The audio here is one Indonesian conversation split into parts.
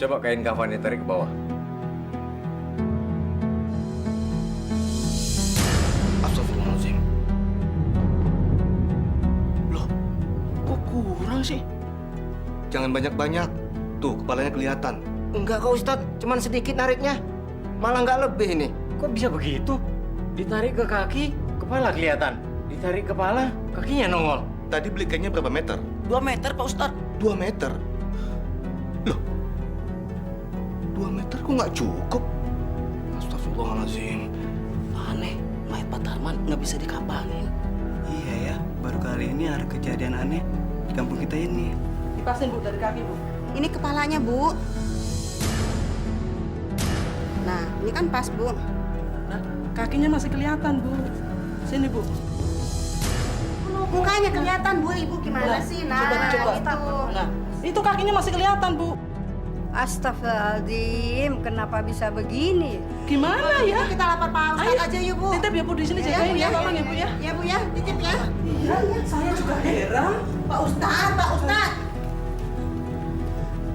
Coba kain kafannya tarik ke bawah. Astagfirullahaladzim. Loh, kok kurang sih? Jangan banyak-banyak. Tuh, kepalanya kelihatan. Enggak kok Ustadz, cuman sedikit nariknya. Malah nggak lebih ini. Kok bisa begitu? Ditarik ke kaki, kepala kelihatan. Ditarik kepala, kakinya nongol. Tadi beli kainnya berapa meter? 2 meter, Pak Ustadz. 2 meter? Loh, 2 meter kok nggak cukup? Astagfirullahaladzim. Aneh, mayat Pak Tarman nggak bisa dikapanin. Iya ya, baru kali ini ada kejadian aneh di kampung kita ini. Dipasin Bu dari kaki Bu. Ini kepalanya Bu. Nah, ini kan pas Bu. Nah, kakinya masih kelihatan Bu. Sini Bu. Mukanya kelihatan Bu, Ibu gimana sih? Nah, Coba. itu. Nah, itu kakinya masih kelihatan Bu. Astagfirullahaladzim, kenapa bisa begini? Gimana ya? Kita lapor Pak Ustadz aja yuk Bu. Titip ya Bu di sini jagain ya, tolong ya Bu ya. Ya Bu ya, titip ya. Iya, saya juga heran. Pak Ustadz, Pak Ustadz.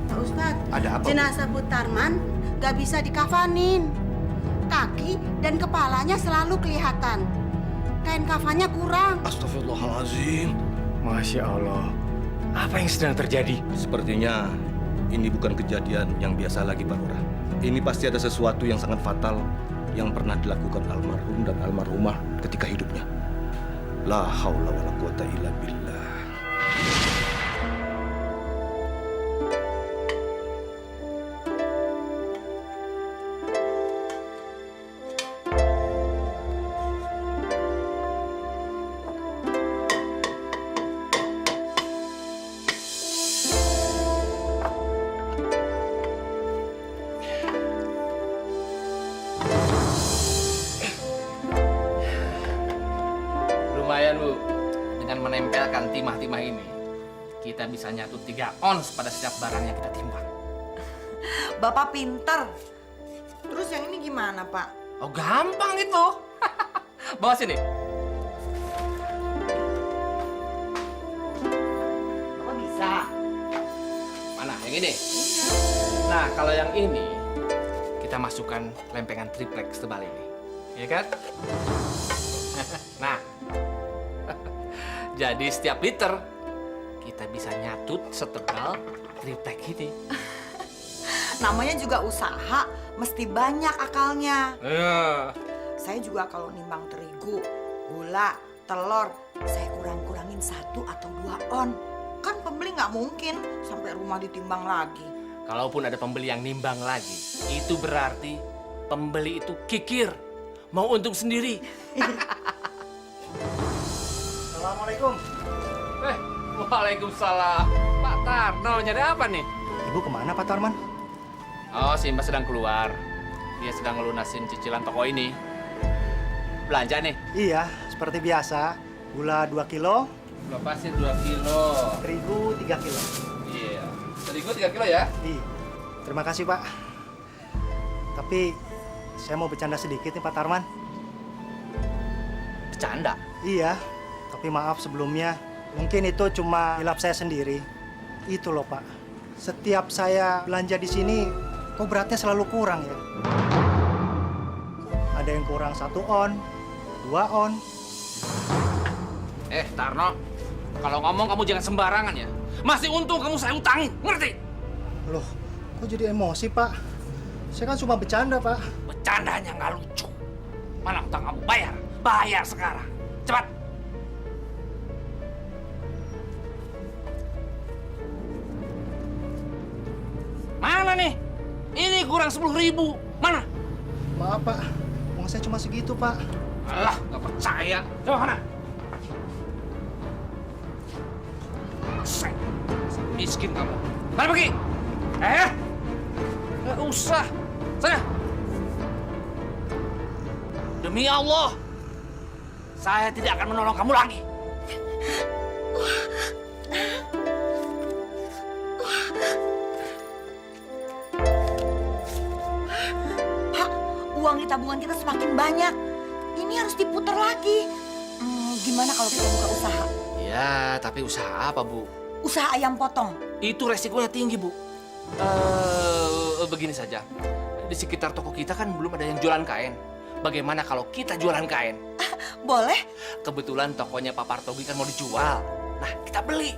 Pak Ustadz, Ada apa, Bu? jenazah Bu Tarman gak bisa dikafanin. Kaki dan kepalanya selalu kelihatan. Kain kafannya kurang. Astagfirullahaladzim. Masya Allah. Apa yang sedang terjadi? Sepertinya ini bukan kejadian yang biasa lagi, Pak Lurah. Ini pasti ada sesuatu yang sangat fatal yang pernah dilakukan almarhum dan almarhumah ketika hidupnya. La haula wala quwata illa billah. timah-timah ini, kita bisa nyatut 3 ons pada setiap barang yang kita timbang. Bapak pinter. Terus yang ini gimana, Pak? Oh, gampang itu. Bawa sini. Bapak bisa. Mana? Yang ini? Nah, kalau yang ini, kita masukkan lempengan triplek setebal ini. Iya kan? Nah, jadi setiap liter, kita bisa nyatut setebal triplek ini. Namanya juga usaha, mesti banyak akalnya. Eh, Saya juga kalau nimbang terigu, gula, telur, saya kurang-kurangin 1 atau 2 on. Kan pembeli nggak mungkin sampai rumah ditimbang lagi. Kalaupun ada pembeli yang nimbang lagi, itu berarti pembeli itu kikir, mau untung sendiri. Assalamualaikum. Waalaikumsalam. Pak Tarno, nyari apa nih? Ibu kemana Pak Tarman? Oh, si Mbak sedang keluar. Dia sedang ngelunasin cicilan toko ini. Belanja nih. Iya, seperti biasa. Gula 2 kilo, Gula pasir 2 kilo. terigu 3 kilo. Iya. Terigu 3 kilo ya? Iya. Terima kasih Pak. Tapi saya mau bercanda sedikit nih Pak Tarman. Bercanda. Iya, tapi maaf sebelumnya. Mungkin itu cuma hilap saya sendiri. Itu loh Pak. Setiap saya belanja di sini, kok beratnya selalu kurang ya? Ada yang kurang 1 on, 2 on. Tarno, kalau ngomong kamu jangan sembarangan ya. Masih untung kamu saya utangin, ngerti? Loh, kok jadi emosi Pak? Saya kan cuma bercanda Pak. Bercandanya nggak lucu. Mana utang kamu? Bayar. Bayar sekarang. Cepat. Mana nih? Ini kurang 10.000. Mana? Maaf Pak, uang saya cuma segitu Pak. Alah, nggak percaya. Coba mana? Miskin kamu. Mana pergi? Nggak usah. Sana. Demi Allah, saya tidak akan menolong kamu lagi. Pak, uang di tabungan kita semakin banyak. Ini harus diputar lagi. Gimana kalau kita buka usaha? Ya, tapi usaha apa, Bu? Usaha ayam potong. Itu resikonya tinggi, Bu. Begini saja. Di sekitar toko kita kan belum ada yang jualan kain. Bagaimana kalau kita jualan kain? Boleh? Kebetulan tokonya Pak Partogi kan mau dijual. Nah, kita beli.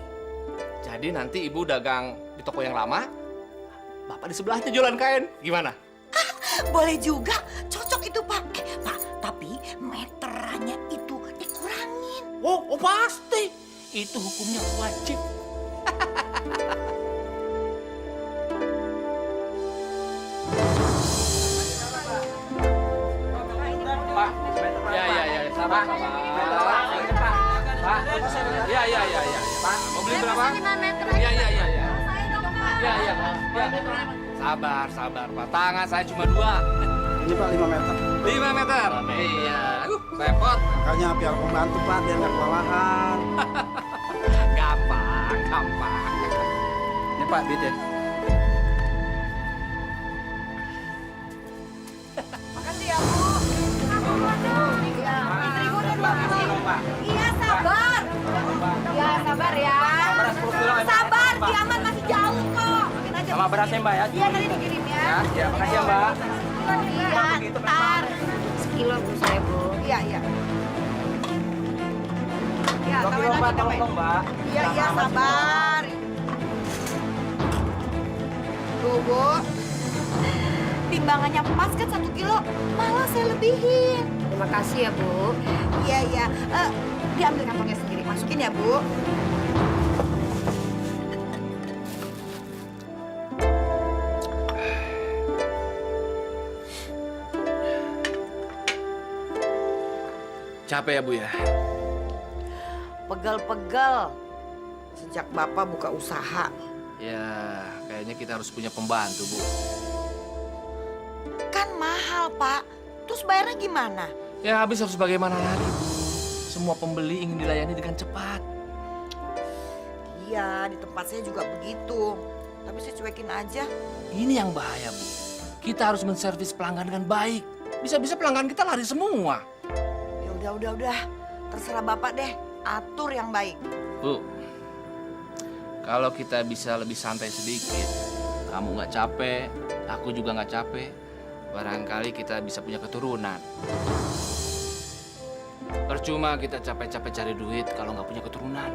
Jadi nanti Ibu dagang di toko yang lama, Bapak di sebelahnya jualan kain. Gimana? Boleh juga. Cocok itu, Pak. Pak, tapi meterannya itu dikurangin. Oh, pasti. Itu hukumnya wajib. Pak, ya, sabar. Pak, ya. Pak, mau beli berapa? 5 meter Ya. Saya Sabar, Pak. Tangan saya cuma 2. Ini Pak 5 meter. 5 meter. Iya. Repot. Makanya biar pembantu Pak, biar nggak kewalahan. Gampang. Ini Pak duitnya. Makasih ya, Bu. Iya, sabar. Ya, sabar ya. Sabar, kiamat masih jauh kok. Mungkin aja. Sama berasnya Mbak ya. Iya, nanti dikirim ya. Ya, makasih ya Mbak. Iya, ntar. Sekilo Bu saya, Bu. Iya. Ya, 2 kilo Pak, tolong dong Mbak. Iya, sabar. Bu. Timbangannya pas kan 1 kilo, malah saya lebihin. Terima kasih ya, Bu. Iya. Diambil kantongnya sendiri, masukin ya, Bu. Capek ya, Bu ya? Pegel-pegel. Sejak Bapak buka usaha. Ya, kayaknya kita harus punya pembantu, Bu. Kan mahal, Pak. Terus bayarnya gimana? Ya, habis harus bagaimana lagi, Bu? Semua pembeli ingin dilayani dengan cepat. Iya, di tempat saya juga begitu. Tapi saya cuekin aja. Ini yang bahaya, Bu. Kita harus menservis pelanggan dengan baik. Bisa-bisa pelanggan kita lari semua. Ya udah. Terserah Bapak deh. Atur yang baik. Bu, kalau kita bisa lebih santai sedikit, kamu nggak capek, aku juga nggak capek, barangkali kita bisa punya keturunan. Percuma kita capek-capek cari duit kalau nggak punya keturunan.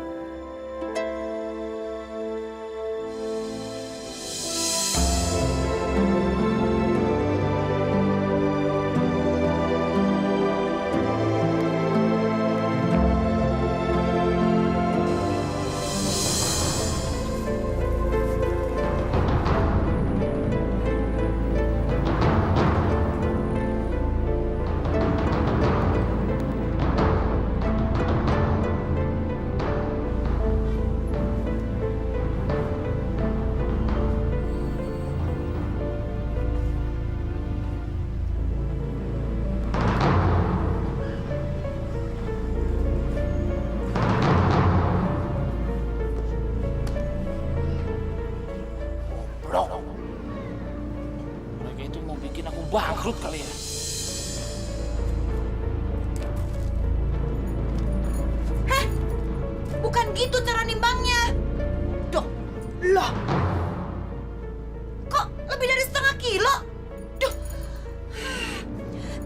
Blok. Mereka itu mau bikin aku bangkrut kali ya. Bukan gitu cara nimbangnya. Loh. Kok lebih dari setengah kilo? Duh.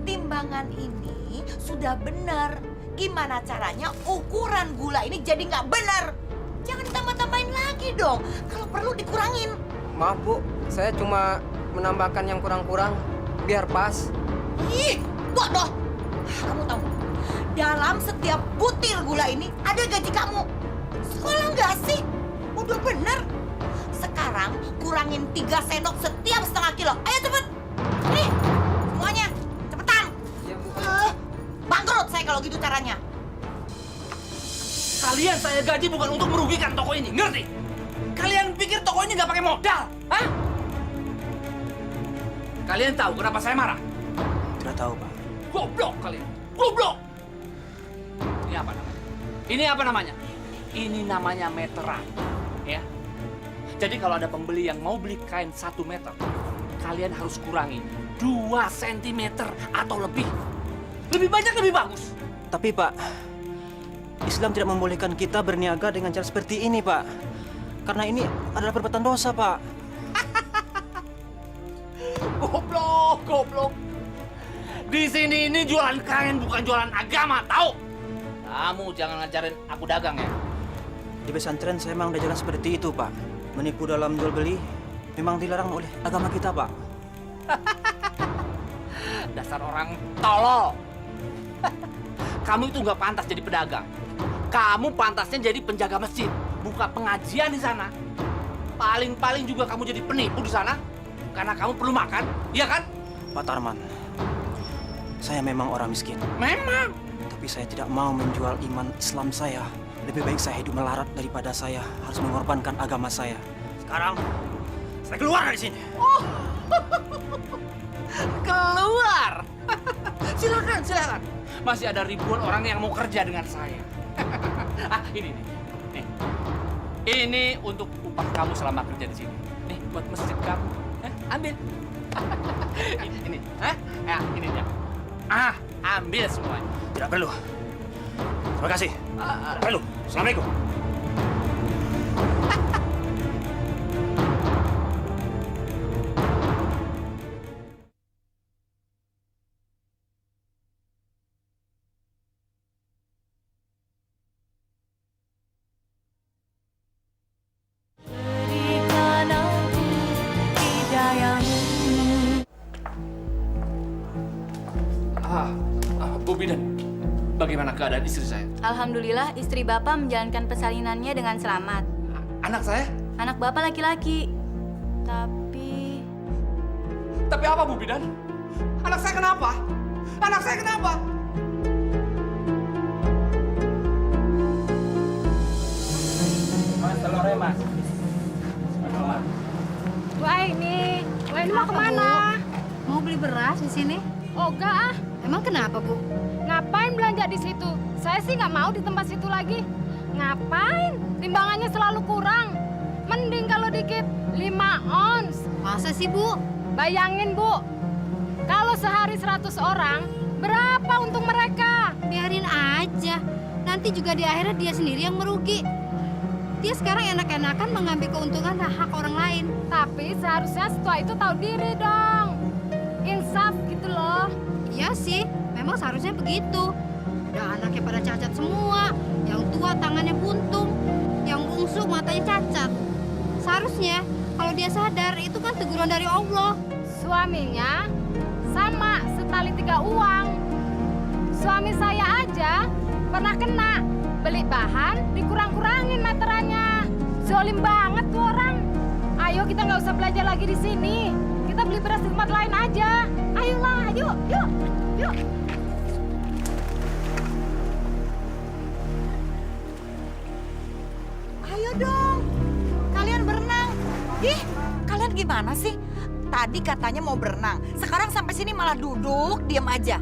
Timbangan ini sudah benar. Gimana caranya ukuran gula ini jadi nggak benar? Jangan ditambah-tambahin lagi dong. Kalau perlu dikurangin. Maaf Bu, saya cuma menambahkan yang kurang-kurang biar pas. Ih, bodoh. Kamu tahu, dalam setiap butir gula ini ada gaji kamu. Sekolah nggak sih? Udah bener. Sekarang kurangin 3 sendok setiap setengah kilo. Ayo cepet. Nih, semuanya. Cepetan. Iya Bu. Bangkrut saya kalau gitu caranya. Kalian saya gaji bukan untuk merugikan toko ini, ngerti? Kalian pikir toko ini nggak pakai modal? Hah? Kalian tahu kenapa saya marah? Tidak tahu, Pak. Goblok kalian, goblok! Ini apa namanya? Ini apa namanya? Ini namanya meteran, ya. Jadi kalau ada pembeli yang mau beli kain 1 meter, kalian harus kurangi 2 cm atau lebih. Lebih banyak lebih bagus. Tapi Pak, Islam tidak membolehkan kita berniaga dengan cara seperti ini, Pak. Karena ini adalah perbuatan dosa, Pak. Goblok. Di sini ini jualan kain bukan jualan agama, tahu? Kamu jangan ngajarin aku dagang ya. Di pesantren saya memang udah jalan seperti itu, Pak. Menipu dalam jual beli memang dilarang oleh agama kita, Pak. Dasar orang tolol. Kamu itu nggak pantas jadi pedagang. Kamu pantasnya jadi penjaga masjid, buka pengajian di sana. Paling-paling juga kamu jadi penipu di sana, karena kamu perlu makan, iya kan? Pak Tarman, saya memang orang miskin. Memang. Tapi saya tidak mau menjual iman Islam saya. Lebih baik saya hidup melarat daripada saya harus mengorbankan agama saya. Sekarang, saya keluar dari sini. Keluar. Silakan. Masih ada ribuan orang yang mau kerja dengan saya. Ini. Nih. Ini untuk upah kamu selama kerja di sini. Nih, buat masjid kamu. Ambil. ini. Ya, ini dia. Ambil semuanya. Tidak perlu. Terima kasih. Tidak perlu. Assalamualaikum. Bu Bidan, bagaimana keadaan istri saya? Alhamdulillah istri Bapak menjalankan persalinannya dengan selamat. Anak saya? Anak Bapak laki-laki. Tapi apa Bu Bidan? Anak saya kenapa? Mas, telurnya Mas. Bu Aini mau kemana? Mau beli beras di sini? Oh enggak ah. Emang kenapa, Bu? Ngapain belanja di situ? Saya sih nggak mau di tempat situ lagi. Ngapain? Timbangannya selalu kurang. Mending kalau dikit 5 ons. Masa sih, Bu? Bayangin, Bu. Kalau sehari 100 orang, berapa untung mereka? Biarin aja. Nanti juga di akhirnya dia sendiri yang merugi. Dia sekarang enak-enakan mengambil keuntungan hak orang lain. Tapi seharusnya setua itu tahu diri dong. Insaf gitu loh. Iya sih, memang seharusnya begitu. Udah anaknya pada cacat semua. Yang tua tangannya buntung. Yang bungsu matanya cacat. Seharusnya kalau dia sadar itu kan teguran dari Allah. Suaminya sama setali 3 uang. Suami saya aja pernah kena. Beli bahan dikurang-kurangin materannya. Zolim banget tuh orang. Ayo kita nggak usah belajar lagi di sini. Kita beli beras di tempat lain aja. Ayolah, yuk, yuk, yuk. Ayo dong, kalian berenang. Ih, kalian gimana sih? Tadi katanya mau berenang, sekarang sampai sini malah duduk, diam aja.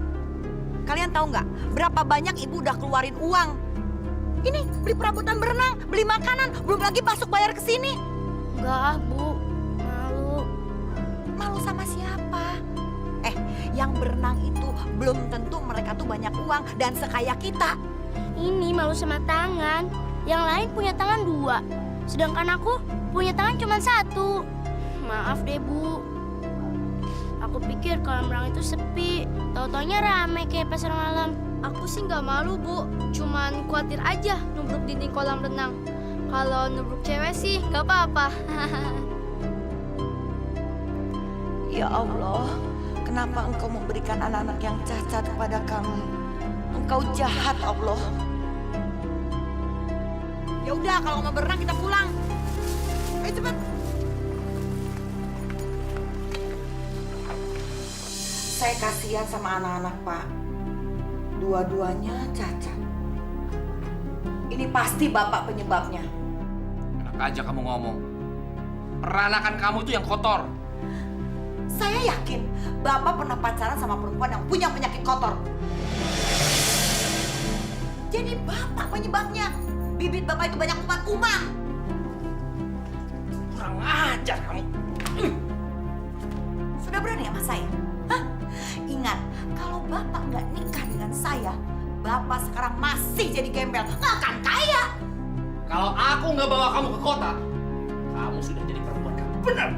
Kalian tahu nggak berapa banyak ibu udah keluarin uang? Ini beli perabotan berenang, beli makanan, belum lagi masuk bayar ke sini. Enggak, Bu. Malu. Malu sama siapa? Yang berenang itu belum tentu mereka tuh banyak uang dan sekaya kita. Ini malu sama tangan. Yang lain punya tangan 2. Sedangkan aku punya tangan cuma 1. Maaf deh, Bu. Aku pikir kolam renang itu sepi. Tau-taunya rame kayak pasar malam. Aku sih nggak malu, Bu. Cuman khawatir aja nubruk dinding kolam renang. Kalau nubruk cewek sih nggak apa-apa. Ya Allah, kenapa Engkau memberikan anak-anak yang cacat kepada kami? Engkau jahat, Allah. Ya udah, kalau mau berenang kita pulang. Ayo cepat. Saya kasihan sama anak-anak, Pak. Dua-duanya cacat. Ini pasti Bapak penyebabnya. Enak aja kamu ngomong. Peranakan kamu itu yang kotor. Saya yakin Bapak pernah pacaran sama perempuan yang punya penyakit kotor. Jadi Bapak penyebabnya. Bibit Bapak itu banyak kuman-kuman. Kurang ajar kamu. Sudah berani sama saya? Hah? Ingat, kalau Bapak nggak nikah dengan saya, Bapak sekarang masih jadi gembel, nggak akan kaya. Kalau aku nggak bawa kamu ke kota, kamu sudah jadi perempuan yang benar.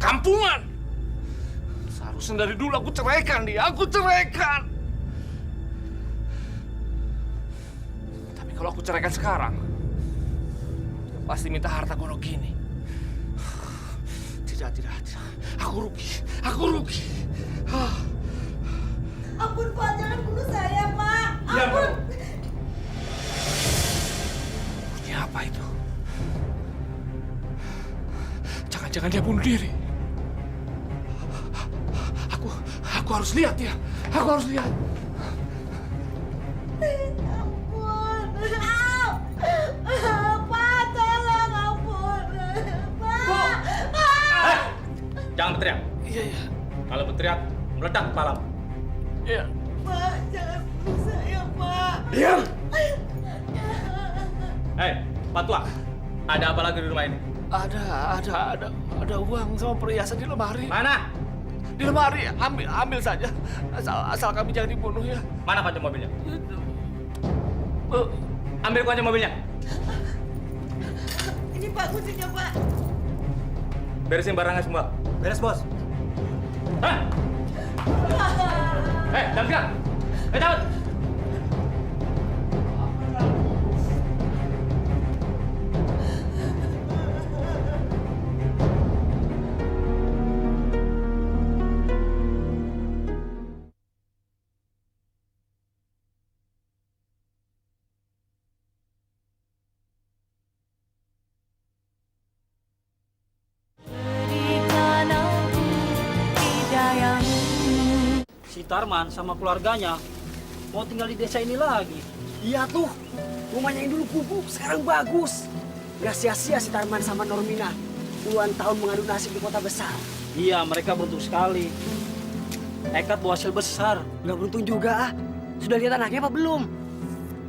Kampungan. Seharusnya dari dulu aku ceraikan dia, aku ceraikan. Tapi kalau aku ceraikan sekarang, dia pasti minta harta gondok gini. Tidak. Aku rugi. Ampun Pak, jangan bunuh saya Pak. Ampun. Bunyi apa itu? Jangan dia bunuh diri. Aku harus lihat dia. Aku harus lihat. Ampun. Pak, tolong ampun. Pak. Jangan berteriak. Iya. Kalau berteriak, meledak kepalamu. Iya. Pak, jangan bunuh saya, Pak. Diam! Hei, Pak Tua, ada apa lagi di rumah ini? Ada uang sama perhiasan di lemari. Mana? Di lemari, ambil saja. Asal kami jangan dibunuh ya. Mana kunci mobilnya? Ambil kunci mobilnya. Ini Pak kuncinya, Pak. beresin barangnya semua. Beres, Bos. Hah? Jangan gerak. Cabut. Si Tarman sama keluarganya mau tinggal di desa ini lagi. Iya tuh, rumahnya yang dulu gubuk sekarang bagus. Gak sia-sia si Tarman sama Normina puluhan tahun mengadu nasib di kota besar. Iya, mereka beruntung sekali. Nekat bawa hasil besar. Gak beruntung juga ah. Sudah lihat anaknya apa belum?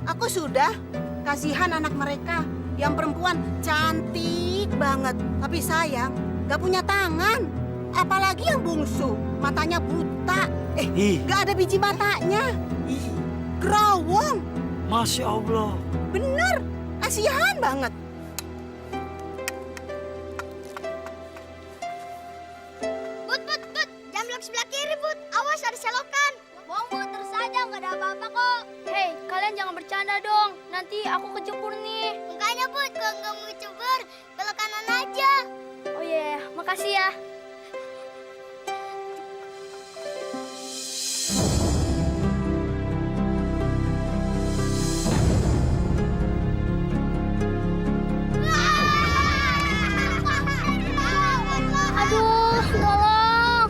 Aku sudah. Kasihan anak mereka. Yang perempuan cantik banget. Tapi sayang, gak punya tangan. Apalagi yang bungsu, matanya buta. Gak ada biji matanya. Gerawong. Masya Allah. Bener, kasihan banget. Bud, jangan belok sebelah kiri, Bud. Awas ada selokan. Bohong, Bud, terus aja, nggak ada apa-apa kok. Hei, kalian jangan bercanda dong. Nanti aku kecebur nih. Makanya, Bud, kalau nggak mau kecebur, belok kanan aja. Oh iya, makasih ya. Aduh, tolong.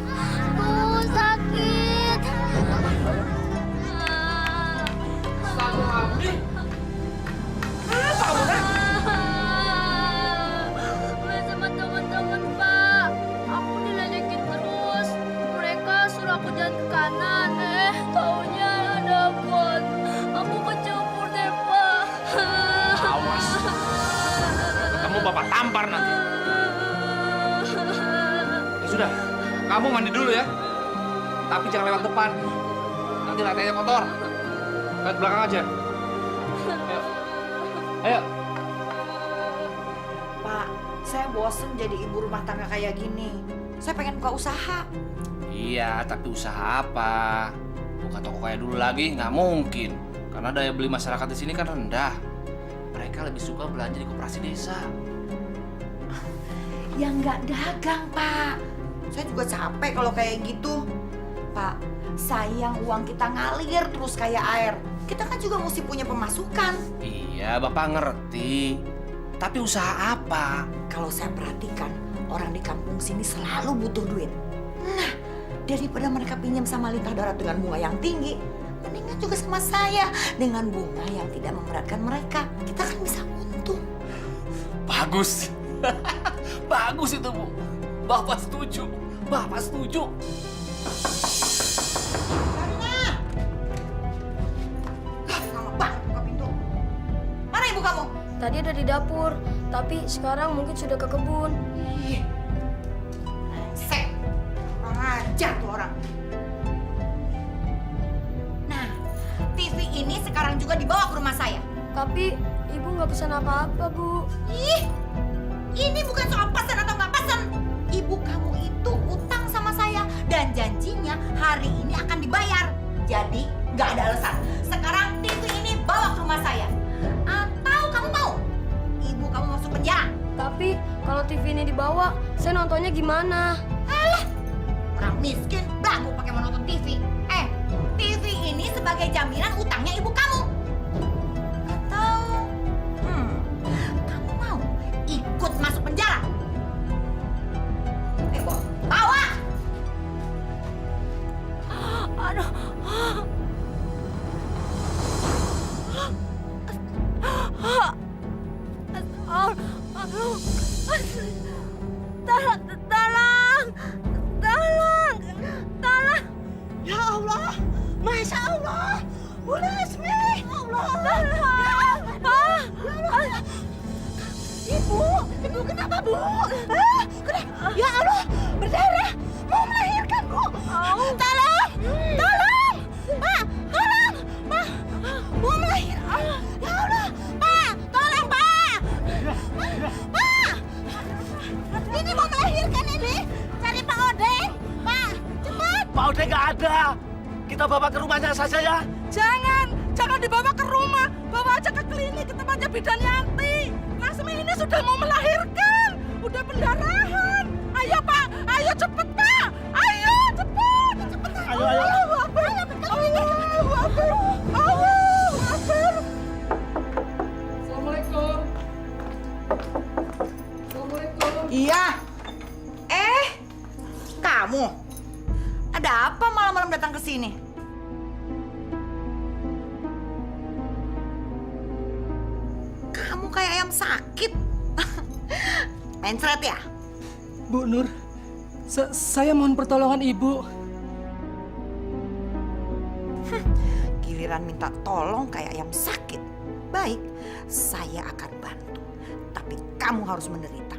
Aduh, sakit. Sama teman-teman, Pak. Aku diledekin terus. Mereka suruh aku jalan ke kanan. Taunya ada pot. Aku kecebur deh, Pak. Awas. Kamu bapak tampar nanti. Ya sudah, kamu mandi dulu ya. Tapi jangan lewat depan. Nanti lantainya kotor. Lewat belakang aja. Ayo. Ayo. Pak, saya bosen jadi ibu rumah tangga kayak gini. Saya pengen buka usaha. Iya, tapi usaha apa? Buka toko kayak dulu lagi nggak mungkin. Karena daya beli masyarakat di sini kan rendah. Mereka lebih suka belanja di koperasi desa. Ya nggak dagang, Pak. Saya juga capek kalau kayak gitu. Pak, sayang uang kita ngalir terus kayak air. Kita kan juga mesti punya pemasukan. Iya, Bapak ngerti. Tapi usaha apa? Kalau saya perhatikan, orang di kampung sini selalu butuh duit. Nah, daripada mereka pinjam sama Lintah Darat dengan bunga yang tinggi, mendingan juga sama saya dengan bunga yang tidak memberatkan mereka. Kita kan bisa untung. Bagus. Bagus itu, Bu. Bapak setuju. Bapak setuju. Lama banget buka pintu. Mana ibu kamu? Tadi ada di dapur, tapi sekarang mungkin sudah ke kebun. Sek. Kurang ajar tuh orang. Nah, TV ini sekarang juga dibawa ke rumah saya. Tapi ibu nggak pesan apa-apa, Bu. Ih, ini bukan soal pesan atau nggak pesan. Ibu kamu itu utang sama saya dan janjinya hari ini akan dibayar. Jadi nggak ada alasan. Sekarang TV ini bawa ke rumah saya. Atau kamu mau ibu kamu masuk penjara? Tapi kalau TV ini dibawa, saya nontonnya gimana? Alah, orang miskin belagu pakai mau nonton TV. TV ini sebagai jaminan utangnya ibu kamu. Atau kamu mau ikut masuk penjara? Bawa! Aduh. Aduh. Tolong. Ya Allah, Masya Allah. Bu Lesmi. Ya Allah. Ibu kenapa, Bu? Ya Allah, berdarah. Mau melahirkan, Bu. Tolong. Pak, tolong. Pak, mau melahirkan. Ya Allah, Pak, tolong, Pak. Pak, ini mau melahirkan Pak Odeng nggak ada. Kita bawa ke rumahnya saja ya. Jangan dibawa ke rumah. Bawa aja ke klinik, ke tempatnya bidan Yanti. Lasmi ini sudah mau melahirkan. Udah pendarahan. Ayo Pak, ayo cepet Pak. Ayo cepet. Ayo. Assalamualaikum. Iya. Kamu ada apa malam-malam datang ke sini? Kamu kayak ayam sakit. Mencret ya? Bu Nur, saya mohon pertolongan Ibu. Giliran minta tolong kayak ayam sakit. Baik, saya akan bantu. Tapi kamu harus menderita.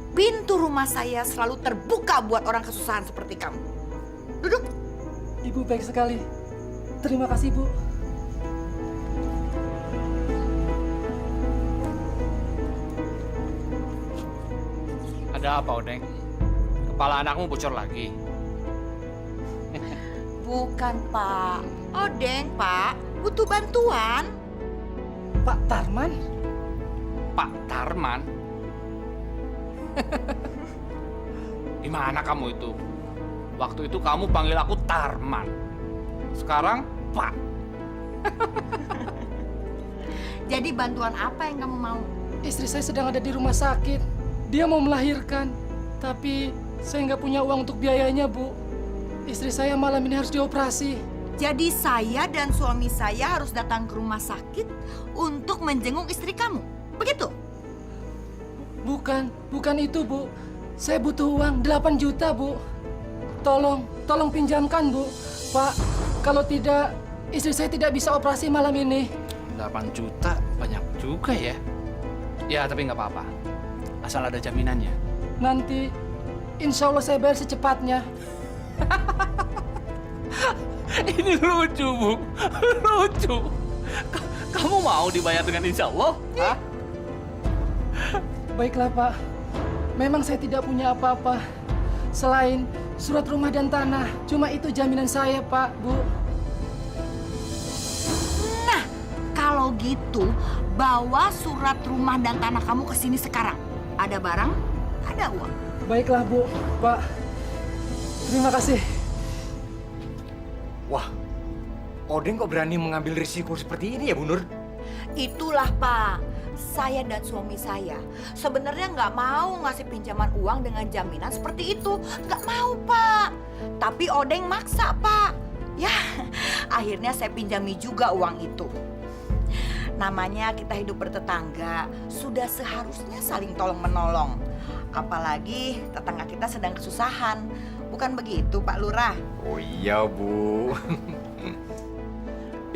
Pintu rumah saya selalu terbuka buat orang kesusahan seperti kamu. Duduk. Ibu baik sekali. Terima kasih, Bu. Ada apa, Odeng? Kepala anakmu bocor lagi. Bukan, Pak. Odeng, Pak. Butuh bantuan. Pak Tarman? Pak Tarman? Di mana kamu itu? Waktu itu kamu panggil aku Tarman. Sekarang Pak. Jadi bantuan apa yang kamu mau? Istri saya sedang ada di rumah sakit. Dia mau melahirkan. Tapi saya nggak punya uang untuk biayanya, Bu. Istri saya malam ini harus dioperasi. Jadi saya dan suami saya harus datang ke rumah sakit untuk menjenguk istri kamu. Begitu? Bukan itu, Bu. Saya butuh uang 8 juta, Bu. Tolong pinjamkan, Bu. Pak, kalau tidak, istri saya tidak bisa operasi malam ini. 8 juta banyak juga ya. Ya, tapi nggak apa-apa. Asal ada jaminannya. Nanti, insya Allah saya bayar secepatnya. Ini lucu, Bu. Lucu. Kamu mau dibayar dengan insya Allah? Hah? Baiklah, Pak. Memang saya tidak punya apa-apa. Selain surat rumah dan tanah. Cuma itu jaminan saya, Pak, Bu. Nah, kalau gitu, bawa surat rumah dan tanah kamu ke sini sekarang. Ada barang, ada uang. Baiklah, Bu. Pak, terima kasih. Wah, Odeng kok berani mengambil risiko seperti ini ya, Bu Nur? Itulah, Pak. Saya dan suami saya sebenarnya nggak mau ngasih pinjaman uang dengan jaminan seperti itu. Nggak mau, Pak. Tapi Odeng maksa, Pak. Ya, akhirnya saya pinjami juga uang itu. Namanya kita hidup bertetangga, sudah seharusnya saling tolong-menolong. Apalagi tetangga kita sedang kesusahan. Bukan begitu, Pak Lurah? Oh iya, Bu.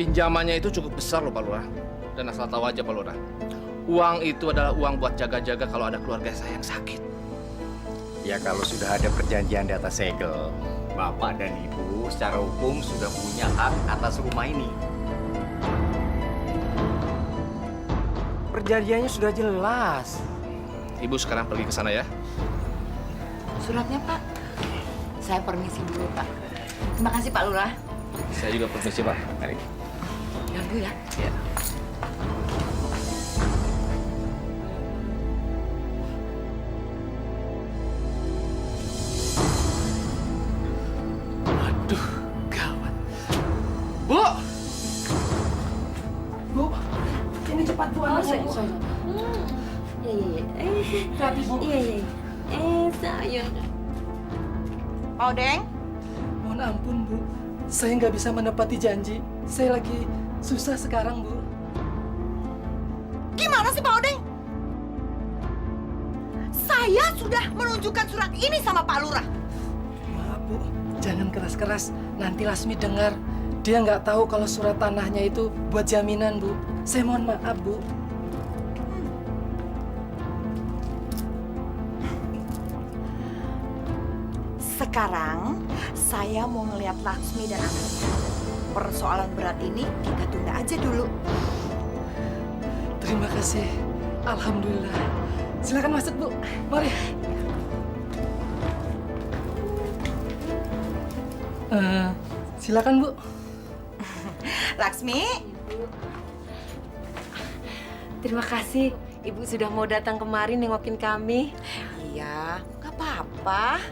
Pinjamannya itu cukup besar loh, Pak Lurah. Dan asal tahu aja, Pak Lurah. Uang itu adalah uang buat jaga-jaga kalau ada keluarga saya yang sakit. Ya kalau sudah ada perjanjian di atas segel, Bapak dan Ibu secara hukum sudah punya hak atas rumah ini. Perjanjiannya sudah jelas. Ibu sekarang pergi ke sana ya. Suratnya, Pak. Saya permisi dulu, Pak. Terima kasih, Pak Lurah. Saya juga permisi, Pak. Mari. Ganggu ya. Ya. Waduh, gawat. Bu! Bu, ini cepat, Bu. Anaknya, Bu. Hati, Bu. Sayang. Pak Odeng? Mohon ampun, Bu. Saya nggak bisa menepati janji. Saya lagi susah sekarang, Bu. Gimana sih, Pak Odeng? Saya sudah menunjukkan surat ini sama Pak Lurah. Maaf, Bu. Jangan keras-keras. Nanti Lasmi dengar. Dia nggak tahu kalau surat tanahnya itu buat jaminan, Bu. Saya mohon maaf, Bu. Sekarang saya mau ngeliat Laksmi dan anaknya. Persoalan berat ini kita tunda aja dulu. Terima kasih. Alhamdulillah. Silakan masuk, Bu. Mari. Silakan, Bu. Laksmi. Terima kasih, Ibu sudah mau datang kemari nengokin kami. Iya, nggak apa-apa.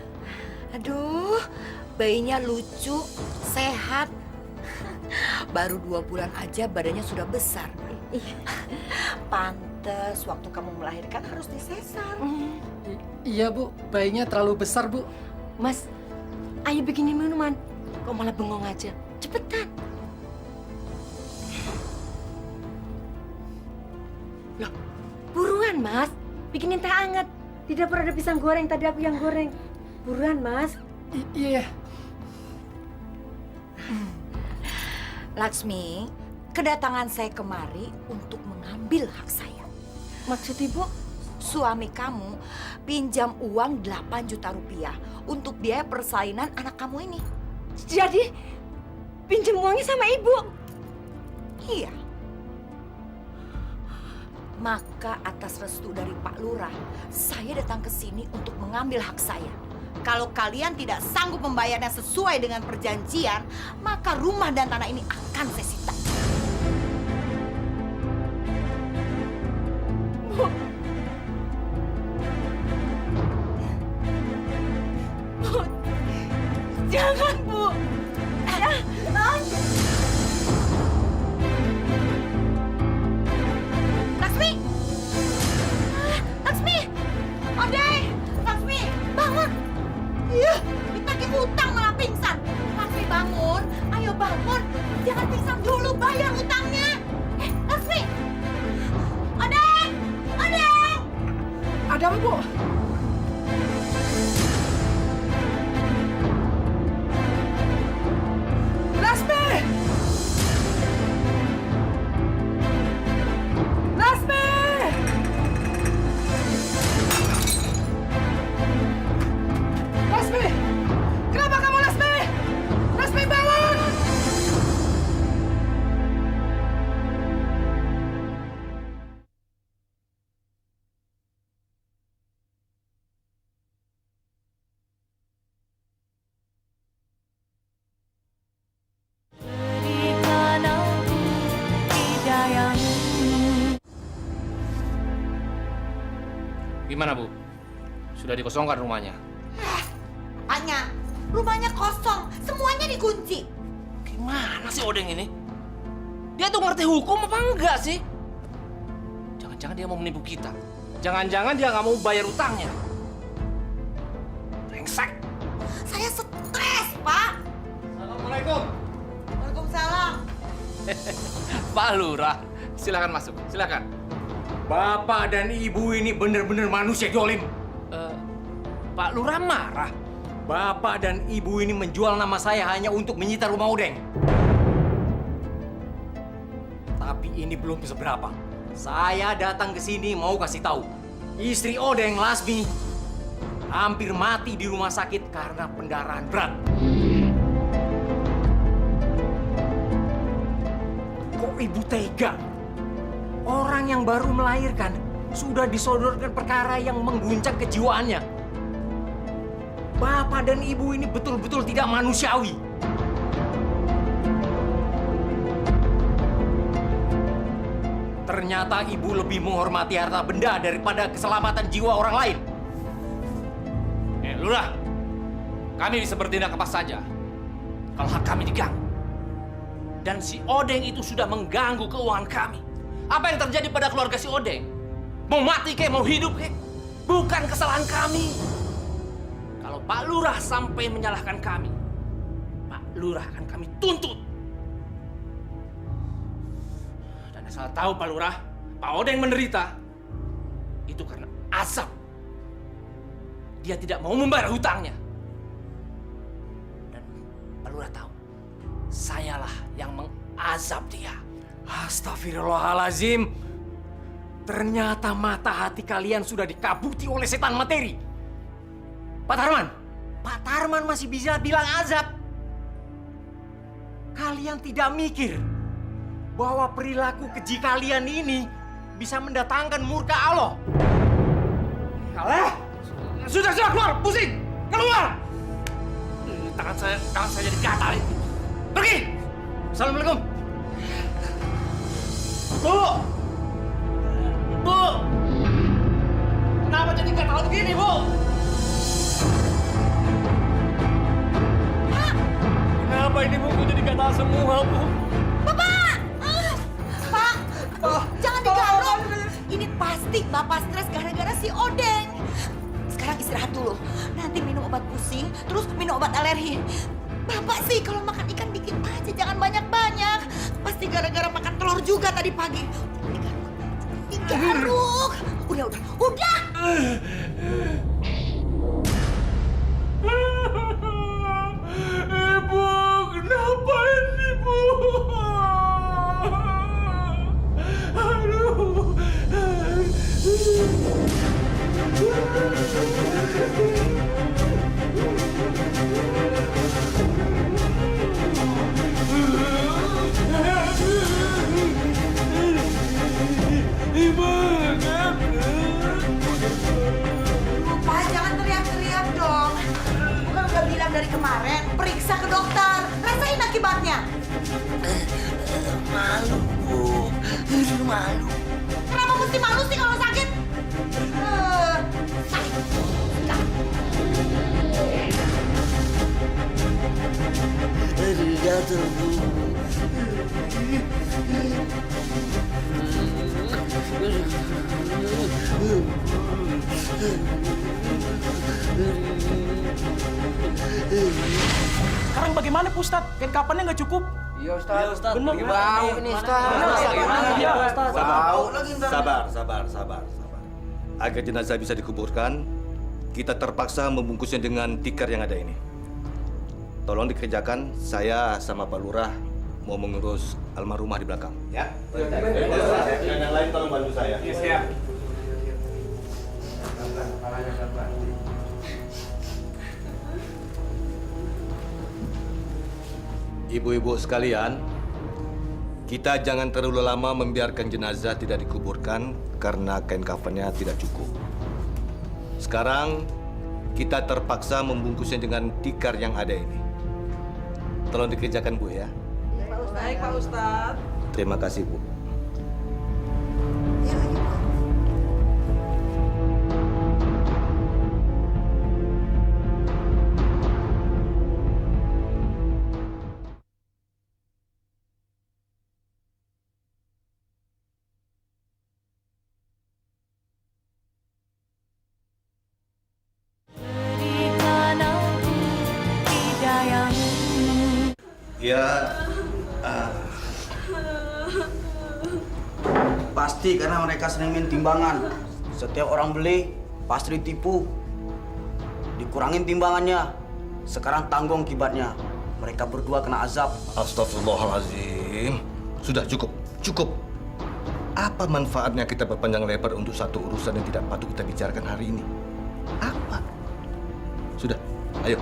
Aduh, bayinya lucu, sehat. Baru 2 bulan aja badannya sudah besar. Pantes waktu kamu melahirkan harus disesar. Iya, Bu. Bayinya terlalu besar, Bu. Mas, ayo bikinin minuman. Kok malah bengong aja? Cepetan. Loh, buruan, Mas. Bikinin teh hangat. Di dapur ada pisang goreng, tadi aku yang goreng. Buruan, Mas. Iya. Laksmi, kedatangan saya kemari untuk mengambil hak saya. Maksud Ibu? Suami kamu pinjam uang 8 juta rupiah untuk biaya persalinan anak kamu ini. Jadi, pinjam uangnya sama Ibu? Iya. Maka atas restu dari Pak Lurah, saya datang ke sini untuk mengambil hak saya. Kalau kalian tidak sanggup membayarnya sesuai dengan perjanjian, maka rumah dan tanah ini akan saya sita. Bu. Bu. Jangan, Bu. Laksmi! Laksmi! Odeh! Laksmi, bangun! Iya, ditagih hutang malah pingsan. Laksmi bangun, ayo bangun. Jangan pingsan dulu, bayar hutangnya. Laksmi! Odeh! Odeh! Ada apa, Bu? Lasmi! Lasmi! Lasmi! Kenapa kamu, Lasmi? Lasmi, bangun! Gimana, Bu? Sudah dikosongkan rumahnya? Apanya? Rumahnya kosong, semuanya dikunci. Gimana sih Odeng ini? Dia tuh ngerti hukum apa enggak sih? Jangan-jangan dia mau menipu kita. Jangan-jangan dia nggak mau bayar utangnya. Brengsek. Saya stres, Pak. Assalamualaikum. Waalaikumsalam. Pak Lurah, silakan masuk. Silakan. Bapak dan Ibu ini benar-benar manusia dolim. Pak Lurah marah. Bapak dan Ibu ini menjual nama saya hanya untuk menyita rumah Odeng. Tapi ini belum seberapa. Saya datang ke sini mau kasih tahu. Istri Odeng, Lasmi, hampir mati di rumah sakit karena pendarahan berat. Kok Ibu tega? Orang yang baru melahirkan sudah disodorkan perkara yang mengguncang kejiwaannya. Bapak dan Ibu ini betul-betul tidak manusiawi. Ternyata Ibu lebih menghormati harta benda daripada keselamatan jiwa orang lain. Lurah, kami bisa bertindak apa saja kalau hak kami diganggu. Dan si Odeng itu sudah mengganggu keuangan kami. Apa yang terjadi pada keluarga si Odeng? Mau mati kek, mau hidup kek? Bukan kesalahan kami. Kalau Pak Lurah sampai menyalahkan kami, Pak Lurah akan kami tuntut. Dan asal tahu Pak Lurah, Pak Odeng menderita itu karena azab. Dia tidak mau membayar hutangnya. Dan Pak Lurah tahu, sayalah yang mengazab dia. Astagfirullahalazim. Ternyata mata hati kalian sudah dikabuti oleh setan materi. Pak Tarman masih bisa bilang azab. Kalian tidak mikir bahwa perilaku keji kalian ini bisa mendatangkan murka Allah. Kalah! Sudah keluar, pusing! Keluar! tangan saya jadi gatal ini. Pergi! Assalamualaikum. Bu! Bu! Kenapa jadi gatal begini, Bu? Kenapa ini buku jadi gatal semua, Bu? Bapak! Pak! Jangan digaruk! Ini pasti Bapak stres gara-gara si Odeng. Sekarang istirahat dulu. Nanti minum obat pusing, terus minum obat alergi. Bapak sih kalau makan ikan dikit aja, jangan banyak-banyak. Pasti gara-gara makan telur juga tadi pagi. Digaruk. Udah. Ibu, kenapa ini, Bu? Aduh. Ibu, Pak, jangan teriak-teriak dong. Bukan udah bilang dari kemarin, periksa ke dokter. Rasain akibatnya. Malu, Bu. Malu. Kenapa mesti malu sih kalau sakit? Aduh, jatuh, Bu. Sekarang bagaimana, Pak Ustadz? Kain kapannya nggak cukup. Iya, Ustaz. Bener. Bau ini, Ustaz. Iya, Ustaz. Sabar. Agar jenazah bisa dikuburkan, kita terpaksa membungkusnya dengan tikar yang ada ini. Tolong dikerjakan, saya sama Pak Lurah mau mengurus almarhumah di belakang. Ya? Dan yang lain tolong bantu saya. Iya, siap. Ibu-ibu sekalian, kita jangan terlalu lama membiarkan jenazah tidak dikuburkan karena kain kafannya tidak cukup. Sekarang, kita terpaksa membungkusnya dengan tikar yang ada ini. Tolong dikerjakan, Bu, ya. Baik, Pak Ustadz. Terima kasih, Bu. Ya, Pasti karena mereka sering main timbangan. Setiap orang beli, pasti ditipu. Dikurangin timbangannya. Sekarang tanggung akibatnya. Mereka berdua kena azab. Astagfirullahaladzim. Sudah cukup. Apa manfaatnya kita berpanjang lebar untuk satu urusan yang tidak patut kita bicarakan hari ini? Apa? Sudah, ayo.